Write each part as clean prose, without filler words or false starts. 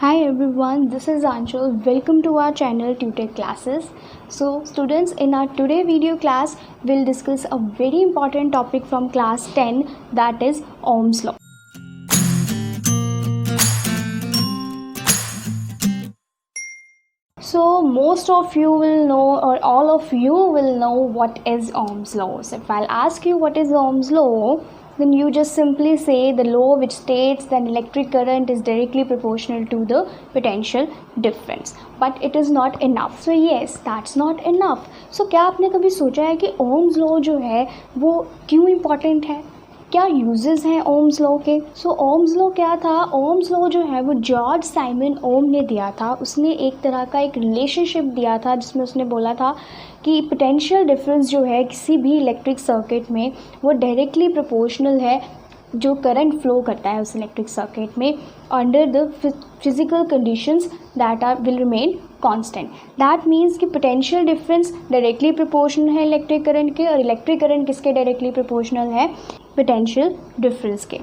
Hi everyone, this is Anshul. Welcome to our channel Tutor classes. So students, in our today video class, we'll discuss a very important topic from class 10, that is Ohm's law. So most of you will know, or all of you will know, what is Ohm's law. So if I'll ask you what is Ohm's law, then you just simply say the law which states that electric current is directly proportional to the potential difference. But it is not enough. So yes, that's not enough. So क्या आपने कभी सोचा है कि Ohm's law जो है वो क्यों इम्पॉर्टेंट है, क्या यूजेस हैं ओम्स लॉ के? सो ओम्स लॉ क्या था? ओम्स लॉ जो है वो जॉर्ज साइमन ओम ने दिया था. उसने एक तरह का एक रिलेशनशिप दिया था जिसमें उसने बोला था कि पोटेंशियल डिफरेंस जो है किसी भी इलेक्ट्रिक सर्किट में वो डायरेक्टली प्रोपोर्शनल है जो करंट फ्लो करता है उस इलेक्ट्रिक सर्किट में under the physical conditions that are will remain constant. That means कि पोटेंशियल डिफरेंस डायरेक्टली प्रोपोर्शनल है इलेक्ट्रिक करंट के, और इलेक्ट्रिक करंट किसके डायरेक्टली प्रोपोर्शनल है? पोटेंशियल डिफरेंस के.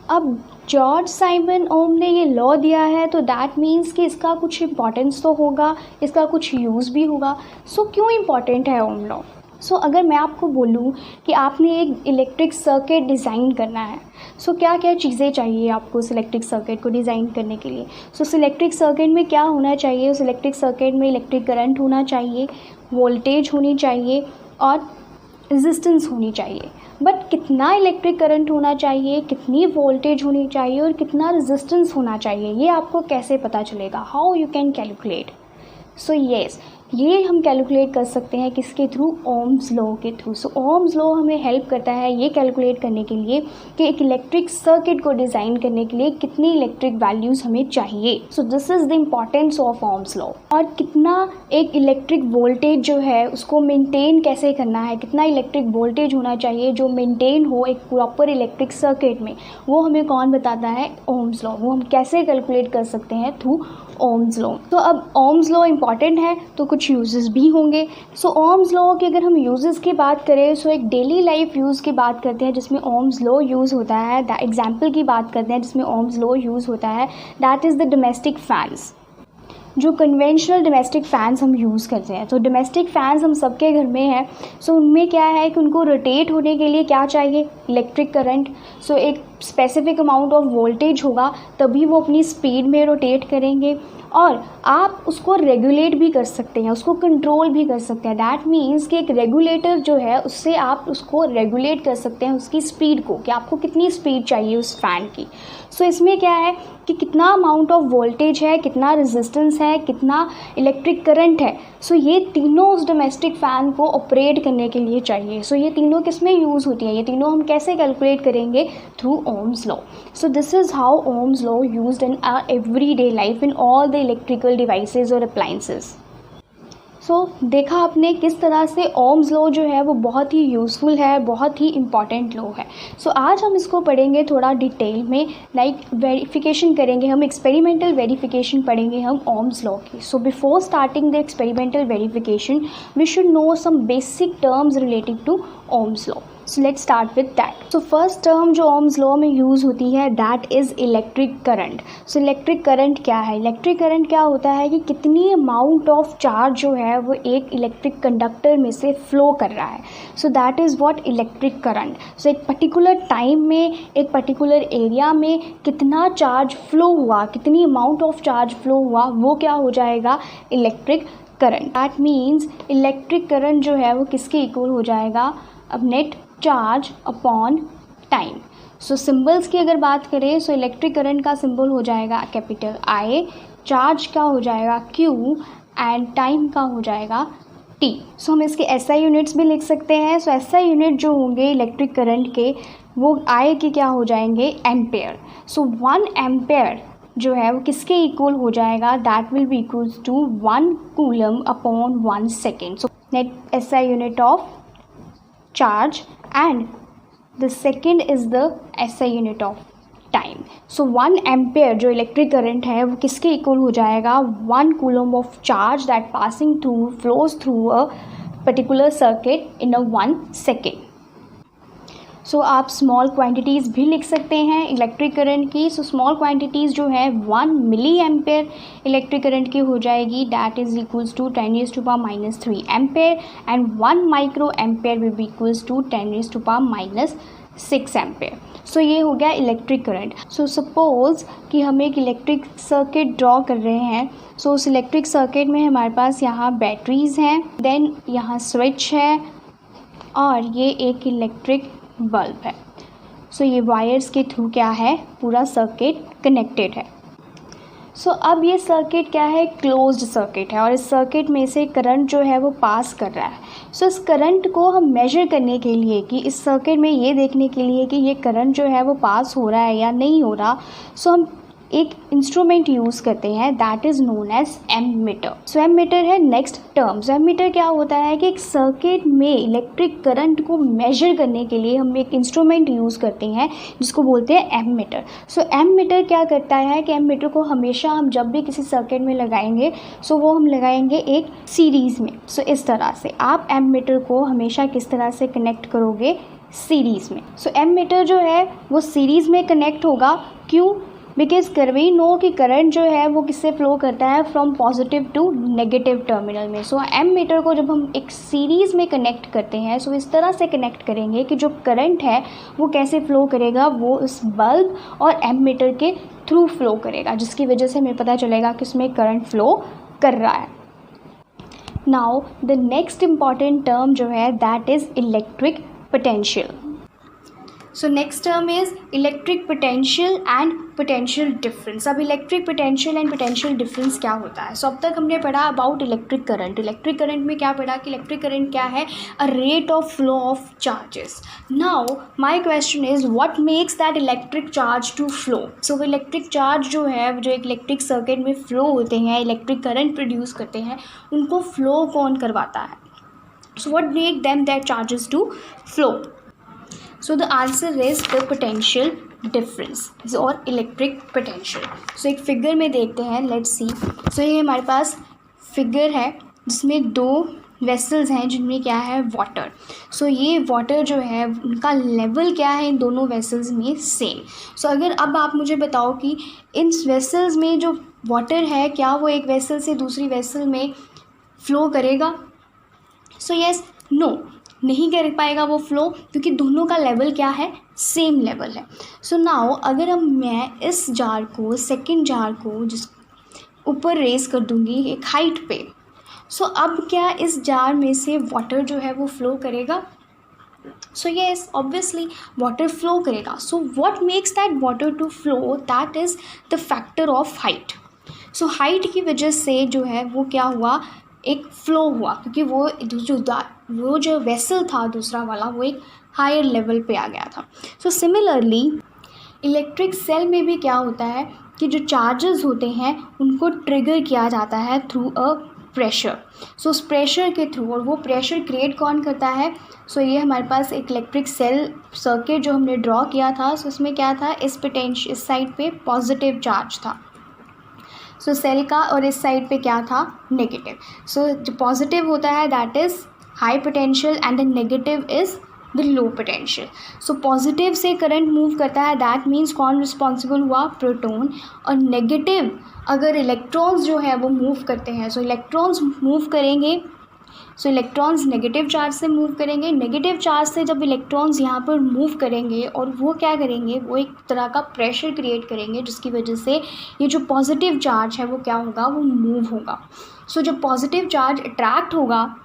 अब जॉर्ज साइमन ओम ने ये लॉ दिया है तो दैट मीन्स कि इसका कुछ इम्पॉर्टेंस तो होगा, इसका कुछ यूज़ भी होगा. सो क्यों इम्पॉर्टेंट है ओम लॉ? सो अगर मैं आपको बोलूँ कि आपने एक इलेक्ट्रिक सर्किट डिज़ाइन करना है, सो क्या क्या चीज़ें चाहिए आपको उस इलेक्ट्रिक सर्किट को डिज़ाइन करने के लिए? सो उस इलेक्ट्रिक सर्किट में क्या होना चाहिए? उस इलेक्ट्रिक सर्किट में इलेक्ट्रिक करंट होना चाहिए, वोल्टेज होनी चाहिए और रेजिस्टेंस होनी चाहिए. बट कितना इलेक्ट्रिक करंट होना चाहिए, कितनी वोल्टेज होनी चाहिए और कितना रेजिस्टेंस होना चाहिए, ये आपको कैसे पता चलेगा? How you can calculate? So yes, ये हम कैलकुलेट कर सकते हैं किसके थ्रू? ओम्स लॉ के थ्रू. सो ओम्स लॉ हमें हेल्प करता है ये कैलकुलेट करने के लिए कि एक इलेक्ट्रिक सर्किट को डिज़ाइन करने के लिए कितनी इलेक्ट्रिक वैल्यूज़ हमें चाहिए. सो this is the importance of Ohm's law. और कितना एक इलेक्ट्रिक वोल्टेज जो है उसको मेंटेन कैसे करना है, कितना इलेक्ट्रिक वोल्टेज होना चाहिए जो मेंटेन हो एक प्रॉपर इलेक्ट्रिक सर्किट में, वो हमें कौन बताता है? Ohm's law. वो हम कैसे कैलकुलेट कर सकते हैं? Through Ohm's law. तो अब ओम्स लॉ इम्पॉर्टेंट है तो कुछ यूजेस भी होंगे. सो ओम्स लॉ की अगर हम यूजेस की बात करें, सो एक डेली लाइफ यूज़ की बात करते हैं जिसमें ओम्स लॉ यूज़ होता है. एग्जाम्पल की बात करते हैं जिसमें ओम्स लॉ यूज़ होता है, that is the domestic fans. जो कन्वेंशनल डोमेस्टिक फ़ैन्स हम यूज़ करते हैं, तो डोमेस्टिक फ़ैन्स हम सबके घर में है. सो उनमें क्या है कि उनको रोटेट होने के लिए क्या चाहिए? Electric current. सो एक स्पेसिफिक अमाउंट ऑफ वोल्टेज होगा तभी वो अपनी स्पीड में रोटेट करेंगे, और आप उसको रेगुलेट भी कर सकते हैं, उसको कंट्रोल भी कर सकते हैं. दैट मीन्स कि एक रेगुलेटर जो है उससे आप उसको रेगुलेट कर सकते हैं उसकी स्पीड को, कि आपको कितनी स्पीड चाहिए उस फ़ैन की. सो इसमें क्या है कि कितना अमाउंट ऑफ वोल्टेज है, कितना रेजिस्टेंस है, कितना इलेक्ट्रिक करंट है. सो ये तीनों उस डोमेस्टिक फ़ैन को ऑपरेट करने के लिए चाहिए. सो ये तीनों किस में यूज़ होती है? ये तीनों हम कैसे कैलकुलेट करेंगे? Through Ohm's law. So this is how Ohm's law used in our everyday life in all the electrical devices और अप्लायंसेस. सो देखा आपने किस तरह से ओम्स लॉ जो है वो बहुत ही यूज़फुल है, बहुत ही इम्पॉर्टेंट लॉ है. सो आज हम इसको पढ़ेंगे थोड़ा डिटेल में, लाइक वेरिफिकेशन करेंगे हम, एक्सपेरिमेंटल वेरिफिकेशन पढ़ेंगे हम ओम्स लॉ की. So before starting the experimental verification we should know some basic terms related to Ohm's law. So let's start with that. So first term जो Ohm's law में use होती है that is electric current. So electric current क्या है? Electric current क्या होता है कि कितनी अमाउंट ऑफ चार्ज जो है वो एक इलेक्ट्रिक कंडक्टर में से फ्लो कर रहा है. So that is what electric current. So एक पर्टिकुलर टाइम में, एक पर्टिकुलर एरिया में कितना चार्ज फ्लो हुआ, कितनी अमाउंट ऑफ चार्ज फ्लो हुआ, वो क्या हो जाएगा? Electric current. That means electric current जो है वो किसके इक्वल हो जाएगा? अब नेट चार्ज अपॉन टाइम. सो सिंबल्स की अगर बात करें, सो इलेक्ट्रिक करंट का सिंबल हो जाएगा कैपिटल I, चार्ज का हो जाएगा Q एंड टाइम का हो जाएगा T. सो हम इसके SI यूनिट्स भी लिख सकते हैं. सो SI यूनिट जो होंगे इलेक्ट्रिक करंट के वो I के क्या हो जाएंगे? एम्पेयर. सो 1 एम्पेयर जो है वो किसके इक्वल हो जाएगा? That will be equals to 1 coulomb upon 1 second. So net SI unit of charge and the second is the SI unit of time. So 1 ampere जो इलेक्ट्रिक करंट है वो किसके इक्वल हो जाएगा? 1 coulomb of charge that passing through flows through a particular circuit in a 1 second. सो आप small quantities भी लिख सकते हैं इलेक्ट्रिक करंट की। सो स्मॉल क्वांटिटीज़ जो है 1 मिली एम्पेयर इलेक्ट्रिक करंट की हो जाएगी, that is equals to 10⁻³ ampere, and 1 micro ampere will be equals to 10⁻6 ampere. So ये हो गया इलेक्ट्रिक करंट। सो सपोज़ कि हम एक इलेक्ट्रिक सर्किट ड्रॉ कर रहे हैं। सो उस इलेक्ट्रिक सर्किट में हमारे पास यहाँ बैटरीज़ हैं, देन यहाँ स्विच है, और ये एक इलेक्ट्रिक बल्ब है। सो ये वायर्स के थ्रू क्या है, पूरा सर्किट कनेक्टेड है। सो अब ये सर्किट क्या है, क्लोज्ड सर्किट है, और इस सर्किट में से करंट जो है वो पास कर रहा है। सो इस करंट को हम मेजर करने के लिए, कि इस सर्किट में ये देखने के लिए कि ये करंट जो है वो पास हो रहा है या नहीं हो रहा, सो हम एक इंस्ट्रूमेंट यूज़ करते हैं, that is known as ammeter. So ammeter है नेक्स्ट टर्म। सो एमीटर क्या होता है कि एक सर्किट में इलेक्ट्रिक करंट को मेजर करने के लिए हम एक इंस्ट्रूमेंट यूज़ करते हैं जिसको बोलते हैं एमीटर। सो एमीटर क्या करता है कि एमीटर को हमेशा हम जब भी किसी सर्किट में लगाएंगे, सो वो हम लगाएंगे एक सीरीज़ में। सो इस तरह से आप एमीटर को हमेशा किस तरह से कनेक्ट करोगे, सीरीज़ में। सो एमीटर जो है वो सीरीज़ में कनेक्ट होगा, क्यों, बिकॉज वी नो कि करंट जो है वो किससे फ्लो करता है, from positive to negative terminal में। सो एमीटर को जब हम एक सीरीज़ में कनेक्ट करते हैं, सो इस तरह से कनेक्ट करेंगे कि जो करंट है वो कैसे फ़्लो करेगा, वो इस बल्ब और एमीटर के थ्रू फ्लो करेगा, जिसकी वजह से हमें पता चलेगा कि उसमें करंट फ्लो कर रहा है। Now the next important term जो है that is electric potential. So next term is electric potential and potential difference. अब electric potential and potential difference क्या होता है। सो अब तक हमने पढ़ा about electric current. Electric current में क्या पढ़ा कि इलेक्ट्रिक करंट क्या है, a rate of flow of charges. Now my question is what makes that electric charge to flow. So electric charge जो है, जो एक इलेक्ट्रिक सर्किट में फ्लो होते हैं, इलेक्ट्रिक करंट प्रोड्यूस करते हैं, उनको फ्लो कौन करवाता है। So what make them that charges to flow. So the answer is the potential difference or electric potential. So एक फिगर में देखते हैं, let's see. So ये हमारे पास फिगर है जिसमें दो वेसल्स हैं जिनमें क्या है, वाटर। सो ये वाटर जो है उनका लेवल क्या है इन दोनों वेसल्स में, सेम। सो अगर अब आप मुझे बताओ कि इन वेसल्स में जो वाटर है, क्या वो एक वेसल से दूसरी वेसल में फ़्लो करेगा। सो यस, नो, नहीं कर पाएगा वो फ्लो, क्योंकि दोनों का लेवल क्या है, सेम लेवल है। सो नाउ अगर मैं इस जार को, सेकंड जार को जिस ऊपर रेस कर दूंगी एक हाइट पे, सो अब क्या इस जार में से वाटर जो है वो फ्लो करेगा। So yes, obviously water flow करेगा। So what makes that water to flow, that is the factor of height. So height की वजह से जो है वो क्या हुआ, एक फ़्लो हुआ, क्योंकि वो जो वेसल था दूसरा वाला, वो एक हायर लेवल पे आ गया था। सो सिमिलरली इलेक्ट्रिक सेल में भी क्या होता है कि जो चार्जेस होते हैं उनको ट्रिगर किया जाता है थ्रू अ प्रेशर। सो उस प्रेशर के थ्रू, और वो प्रेशर क्रिएट कौन करता है। सो ये हमारे पास एक इलेक्ट्रिक सेल सर्किट जो हमने ड्रॉ किया था, सो उसमें क्या था, इस साइड पे पॉजिटिव चार्ज था, सो सेल का, और इस साइड पे क्या था, नेगेटिव। सो जो पॉजिटिव होता है that is high potential and the negative is the low potential. So positive से करंट मूव करता है, दैट मीन्स कौन रिस्पॉन्सिबल हुआ, प्रोटॉन। और नेगेटिव अगर इलेक्ट्रॉन्स जो है वो मूव करते हैं, सो इलेक्ट्रॉन्स मूव करेंगे, सो इलेक्ट्रॉन्स नेगेटिव चार्ज से मूव करेंगे। नेगेटिव चार्ज से जब इलेक्ट्रॉन्स यहाँ पर मूव करेंगे, और वो क्या करेंगे, वो एक तरह का प्रेशर क्रिएट करेंगे, जिसकी वजह से ये जो पॉजिटिव चार्ज है वो क्या होगा, वो मूव होगा। सो जब पॉजिटिव चार्ज अट्रैक्ट होगा,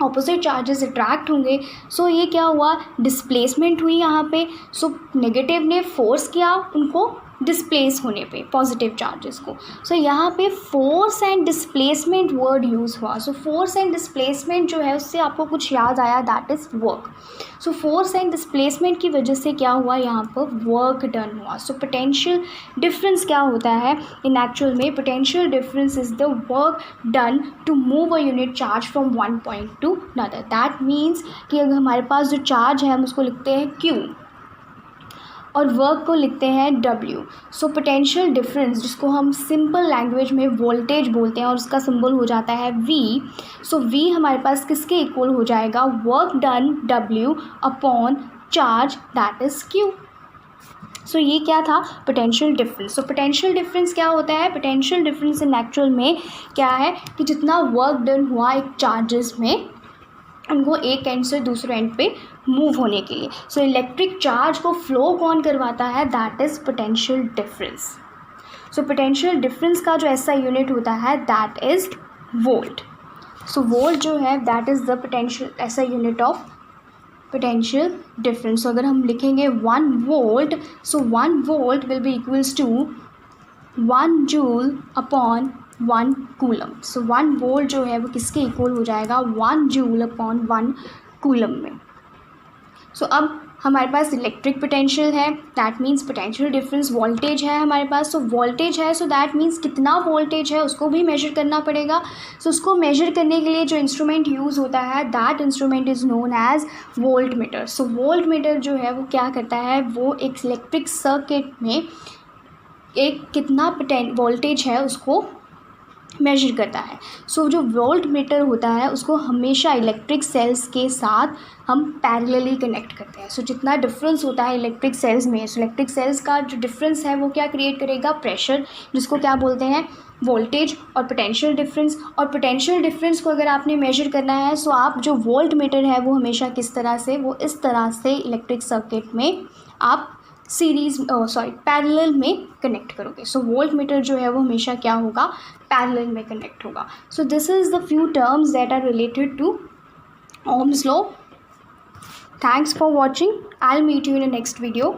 ऑपोजिट चार्जेस अट्रैक्ट होंगे, सो ये क्या हुआ, डिस्प्लेसमेंट हुई यहाँ पे। सो नेगेटिव ने फोर्स किया उनको डिस्प्लेस होने पे, पॉजिटिव चार्जेस को। सो यहाँ पे force and displacement word use हुआ। सो फोर्स एंड डिस्प्लेसमेंट जो है उससे आपको कुछ याद आया, that is work. So force and displacement की वजह से क्या हुआ, यहाँ पर वर्क डन हुआ। सो पोटेंशियल डिफरेंस क्या होता है इन एक्चुअल में, potential difference is the work done to move a unit charge from one point to another. That means कि अगर हमारे पास जो चार्ज है हम उसको लिखते हैं Q और वर्क को लिखते हैं W। सो पोटेंशियल डिफरेंस, जिसको हम सिंपल लैंग्वेज में वोल्टेज बोलते हैं, और उसका सिंबल हो जाता है V। सो V हमारे पास किसके इक्वल हो जाएगा, work done W upon charge, that is Q. सो ये क्या था, potential difference. So potential difference क्या होता है, पोटेंशियल डिफरेंस इन एक्चुअल में क्या है कि जितना वर्क डन हुआ एक चार्जेस में उनको एक एंड से दूसरे एंड पे मूव होने के लिए. सो इलेक्ट्रिक चार्ज को फ्लो कौन करवाता है, that is potential difference. So potential difference का जो ऐसा यूनिट होता है that is volt. So volt जो है that is the potential SI unit of potential difference. So अगर हम लिखेंगे 1 volt, so 1 volt will be equals to 1 joule upon 1 coulomb. So 1 volt जो है वो किसके इक्वल हो जाएगा, 1 जूल अपॉन 1 कूलम में. सो अब हमारे पास इलेक्ट्रिक पोटेंशियल है, that means potential difference voltage है हमारे पास. सो वोल्टेज है, सो दैट मीन्स कितना वोल्टेज है उसको भी मेजर करना पड़ेगा. सो उसको मेजर करने के लिए जो इंस्ट्रूमेंट यूज़ होता है that instrument is known as voltmeter. So voltmeter जो है वो क्या करता है, वो एक इलेक्ट्रिक सर्किट में एक कितना वोल्टेज है उसको मेजर करता है. सो जो वोल्ट मीटर होता है उसको हमेशा इलेक्ट्रिक सेल्स के साथ हम पैरेलली कनेक्ट करते हैं. सो जितना डिफरेंस होता है इलेक्ट्रिक सेल्स में, सो इलेक्ट्रिक सेल्स का जो डिफरेंस है वो क्या क्रिएट करेगा, प्रेशर, जिसको क्या बोलते हैं, वोल्टेज और पोटेंशियल डिफरेंस. और पोटेंशियल डिफरेंस को अगर आपने मेजर करना है सो आप जो वोल्ट मीटर है वो हमेशा किस तरह से, वो इस तरह से इलेक्ट्रिक सर्किट में आप पैरेलल में कनेक्ट करोगे. सो वोल्ट मीटर जो है वो हमेशा क्या होगा, पैरेलल में कनेक्ट होगा. So this is the few terms that are related to Ohm's law. Thanks for watching. I'll meet you in the next video.